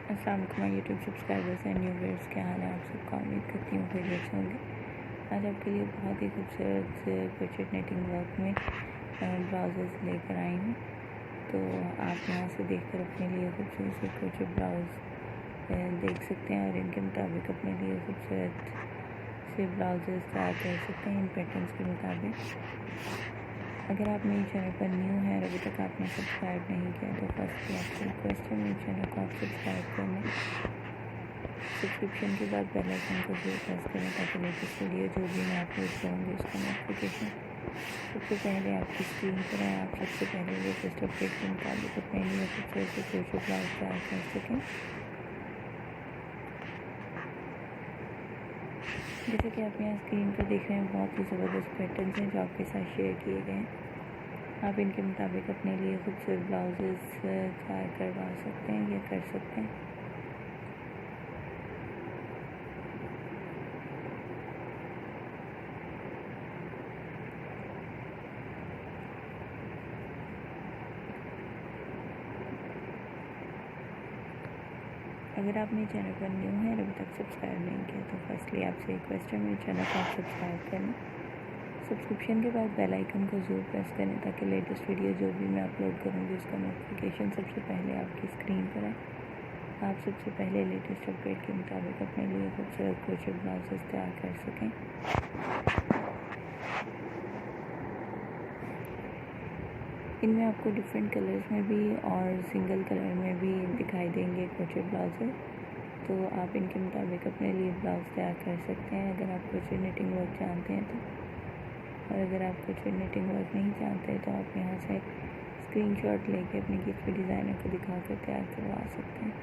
अस्सलाम वालेकुम my YouTube subscribers and new viewers, क्या हाल है आप सबका। उम्मीद करती हूँ खैरियत से होंगे। आज आपके लिए बहुत ही खूबसूरत क्रोचेट नेटिंग वर्क में ब्लाउजेस लेकर आई हूँ। तो आप यहाँ से देखकर अपने लिए खूबसूरत से क्रोचेट ब्लाउज देख सकते हैं और इनके मुताबिक अपने लिए खूबसूरत से ब्लाउजेस तैयार कर सकते हैं इन पैटर्न्स के मुताबिक। अगर आप मेरे चैनल पर न्यू हैं और अभी तक आपने सब्सक्राइब नहीं किया तो फर्स्ट आपसे रिक्वेस्ट है मेरे चैनल को आप सब्सक्राइब कर लें। सब्सक्रिप्शन के बाद बेल आइकन को जरूर प्रेस करें ताकि लेटेस्ट वीडियो जो भी मैं अपलोड करूँगी उसका नोटिफिकेशन सबसे पहले आपकी स्क्रीन पर आए। आप सबसे पहले लेटेस्ट अपडेट के मुताबिक अपने लिए खूबसूरत से क्रोचेट ब्लाउज तैयार कर सकें। जैसे कि आप यहाँ स्क्रीन पर देख रहे हैं, बहुत ही ज़बरदस्त पैटर्न्स हैं जो आपके साथ शेयर किए गए हैं। आप इनके मुताबिक अपने लिए खूबसूरत ब्लाउजेस तैयार करवा सकते हैं या कर सकते हैं। अगर आप मेरे चैनल पर न्यू हैं और अभी तक सब्सक्राइब नहीं किया तो फर्स्टली आपसे रिक्वेस्ट है मेरे चैनल को आप सब्सक्राइब करें। सब्सक्रिप्शन के बाद बेल आइकन को ज़रूर प्रेस करें ताकि लेटेस्ट वीडियो जो भी मैं अपलोड करूँगी उसका नोटिफिकेशन सबसे पहले आपकी स्क्रीन पर आए। आप सबसे पहले लेटेस्ट अपडेट के मुताबिक अपने लिए खूबसूरत क्रोचेट ब्लाउजेस तैयार कर सकें। इनमें आपको डिफरेंट कलर्स में भी और सिंगल कलर में भी दिखाई देंगे क्रोचेट ब्लाउजेस, तो आप इनके मुताबिक अपने लिए ब्लाउज तैयार कर सकते हैं अगर आप क्रोचेट निटिंग वर्क जानते हैं तो। और अगर आप क्रोचेट निटिंग वर्क नहीं जानते तो आप यहाँ से स्क्रीनशॉट लेके अपने किसी डिज़ाइनर को दिखाकर तैयार करवा सकते हैं।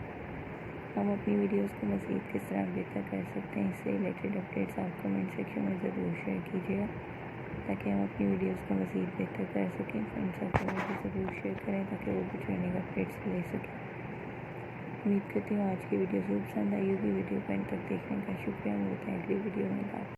हम अपनी वीडियोस को मज़ीद किस तरह बेहतर कर सकते हैं इससे रिलेटेड अपडेट्स आप कमेंट सेक्शन में ज़रूर शेयर कीजिएगा ताकि हम अपनी वीडियोस को मज़ीद बेहतर कर सकें। फ्रेंड्स सर्कल में भी ज़रूर शेयर करें ताकि वो भी ट्रेनिंग अपडेट्स ले सकें। उम्मीद करती हूँ आज की वीडियो ज़रूर पसंद आई होगी। वीडियो को एंड तक देखने का शुक्रिया। मिलते हैं अगली वीडियो में।